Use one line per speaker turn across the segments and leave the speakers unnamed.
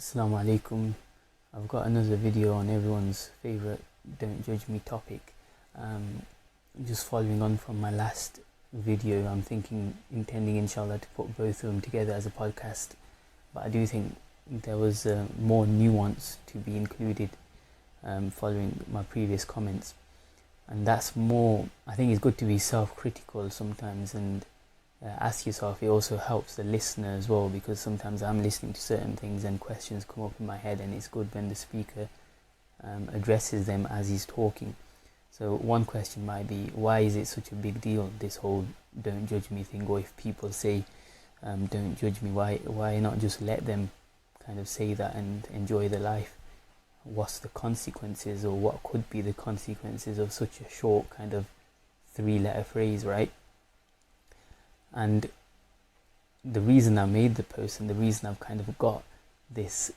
Assalamu alaikum. I've got another video on everyone's favourite don't judge me topic. Just following on from my last video, I'm intending inshallah to put both of them together as a podcast, but I do think there was more nuance to be included following my previous comments, and that's more, I think it's good to be self-critical sometimes and ask yourself. It also helps the listener as well, because sometimes I'm listening to certain things and questions come up in my head, and it's good when the speaker addresses them as he's talking. So one question might be, why is it such a big deal, this whole don't judge me thing? Or if people say don't judge me, why not just let them kind of say that and enjoy their life? What's the consequences, or what could be the consequences of such a short kind of 3-letter phrase, right? And the reason I made the post, and the reason I've kind of got this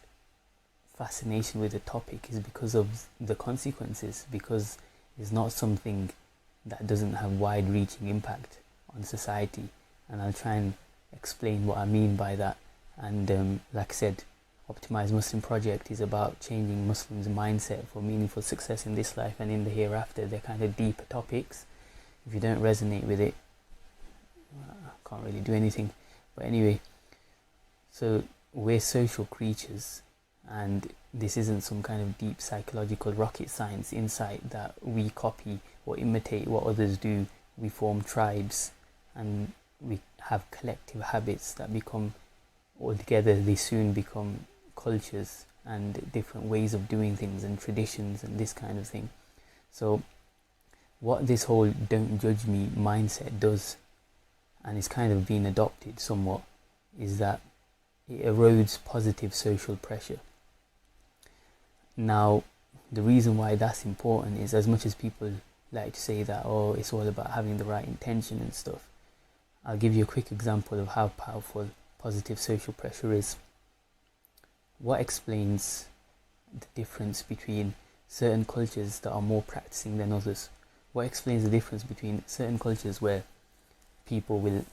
fascination with the topic, is because of the consequences, because it's not something that doesn't have wide-reaching impact on society, and I'll try and explain what I mean by that. And like I said, Optimized Muslim Project is about changing Muslims' mindset for meaningful success in this life and in the hereafter. They're kind of deeper topics. If you don't resonate with it, I can't really do anything. But anyway, so we're social creatures, and this isn't some kind of deep psychological rocket science insight that we copy or imitate what others do. We form tribes and we have collective habits that become, altogether they soon become cultures and different ways of doing things and traditions and this kind of thing. So what this whole don't judge me mindset does, and it's kind of been adopted somewhat, is that it erodes positive social pressure. Now, the reason why that's important is, as much as people like to say that, oh, it's all about having the right intention and stuff, I'll give you a quick example of how powerful positive social pressure is. What explains the difference between certain cultures that are more practicing than others? What explains the difference between certain cultures where people will,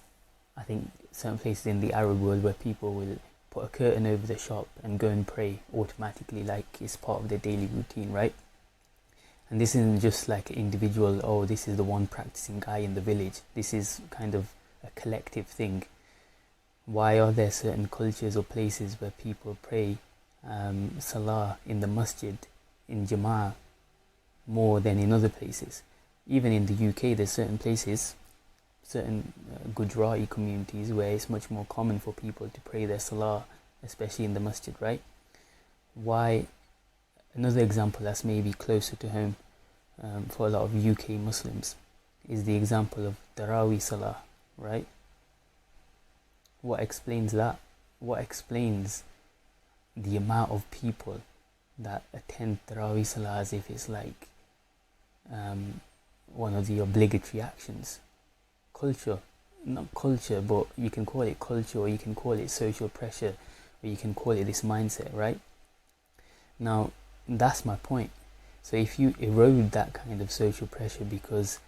I think certain places in the Arab world where people will put a curtain over the shop and go and pray automatically, like it's part of their daily routine, right? And this isn't just like an individual, oh, this is the one practicing guy in the village. This is kind of a collective thing. Why are there certain cultures or places where people pray Salah in the masjid, in Jama'ah, more than in other places? Even in the UK, there's certain places, certain Gujarati communities, where it's much more common for people to pray their Salah, especially in the masjid, right? Why? Another example that's maybe closer to home for a lot of UK Muslims is the example of Tarawih Salah, right? What explains that? What explains the amount of people that attend Tarawih Salah as if it's like one of the obligatory actions? Culture. Not culture, but you can call it culture, or you can call it social pressure, or you can call it this mindset, right? Now, that's my point. So if you erode that kind of social pressure because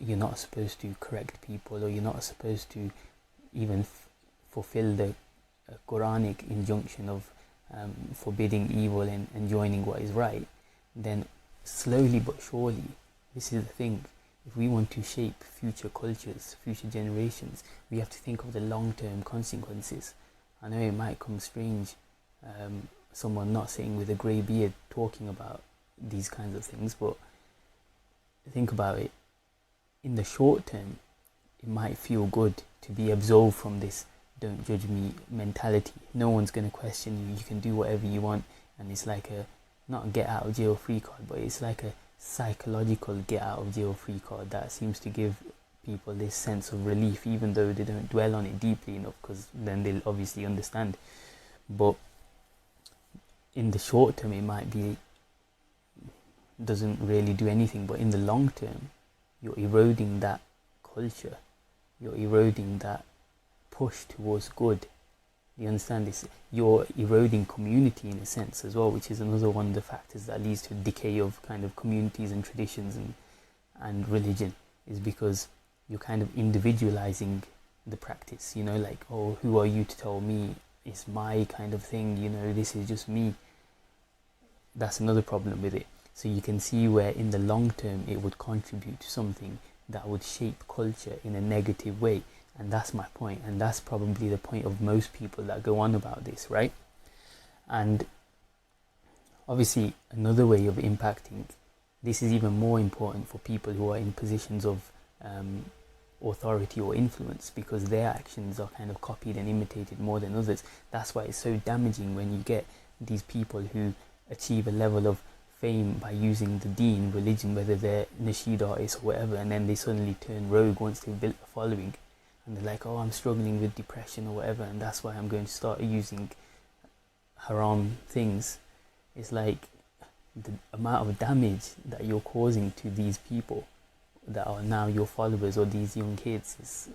you're not supposed to correct people, or you're not supposed to even fulfill the Quranic injunction of forbidding evil and joining what is right, then slowly but surely, this is the thing, if we want to shape future cultures, future generations, we have to think of the long-term consequences. I know it might come strange, someone not sitting with a grey beard talking about these kinds of things, but think about it. In the short term, it might feel good to be absolved from this don't judge me mentality. No one's going to question you. You can do whatever you want, and it's like a, not a get out of jail free card, but it's like a psychological get out of jail free card that seems to give people this sense of relief, even though they don't dwell on it deeply enough, because then they'll obviously understand. But in the short term, it might be, doesn't really do anything, but in the long term, you're eroding that culture. You're eroding that push towards good. You understand this? You're eroding community in a sense as well, which is another one of the factors that leads to decay of kind of communities and traditions and religion, is because you're kind of individualizing the practice, you know, like, oh, who are you to tell me it's my kind of thing, you know, this is just me. That's another problem with it. So you can see where in the long term it would contribute to something that would shape culture in a negative way. And that's my point, and that's probably the point of most people that go on about this, right? And obviously another way of impacting, this is even more important for people who are in positions of authority or influence, because their actions are kind of copied and imitated more than others. That's why it's so damaging when you get these people who achieve a level of fame by using the deen, religion, whether they're nasheed artists or whatever, and then they suddenly turn rogue once they've built a following, and they're like, oh, I'm struggling with depression or whatever, and that's why I'm going to start using haram things. It's like the amount of damage that you're causing to these people that are now your followers, or these young kids, is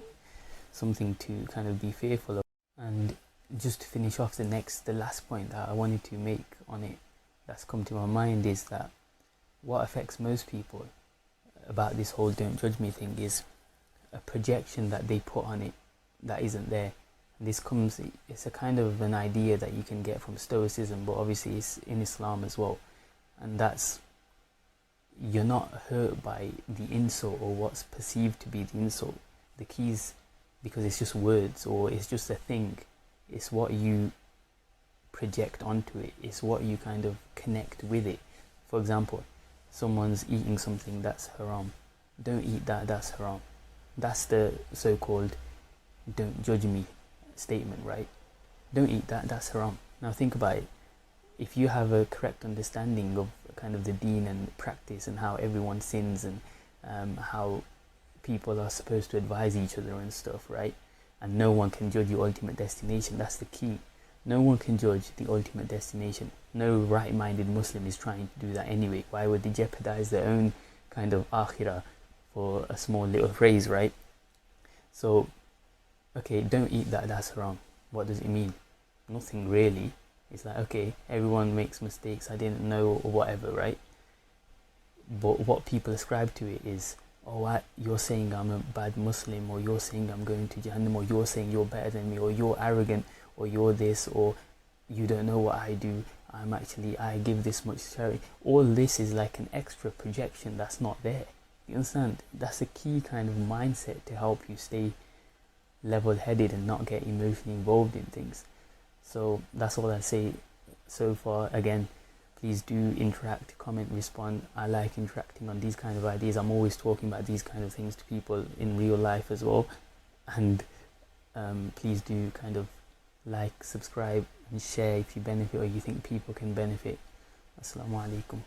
something to kind of be fearful of. And just to finish off, the last point that I wanted to make on it that's come to my mind is that what affects most people about this whole don't judge me thing is a projection that they put on it that isn't there. And it's a kind of an idea that you can get from Stoicism, but obviously it's in Islam as well. And that's, you're not hurt by the insult or what's perceived to be the insult. The key is, because it's just words or it's just a thing, it's what you project onto it, it's what you kind of connect with it. For example, someone's eating something that's haram. Don't eat that, that's haram. That's the so-called don't judge me statement, right? Don't eat that, that's haram. Now think about it. If you have a correct understanding of kind of the deen and practice and how everyone sins and how people are supposed to advise each other and stuff, right? And no one can judge your ultimate destination. That's the key. No one can judge the ultimate destination. No right-minded Muslim is trying to do that anyway. Why would they jeopardize their own kind of akhirah for a small little phrase, right? So, okay, don't eat that, that's haram. What does it mean? Nothing really. It's like, okay, everyone makes mistakes, I didn't know, or whatever, right? But what people ascribe to it is, oh, you're saying I'm a bad Muslim, or you're saying I'm going to Jahannam, or you're saying you're better than me, or you're arrogant, or you're this, or you don't know what I do, I give this much charity. All this is like an extra projection that's not there. You understand? That's a key kind of mindset to help you stay level-headed and not get emotionally involved in things. So that's all I say so far. Again, please do interact, comment, respond. I like interacting on these kind of ideas. I'm always talking about these kind of things to people in real life as well. And please do kind of like, subscribe and share if you benefit or you think people can benefit. Assalamu alaikum.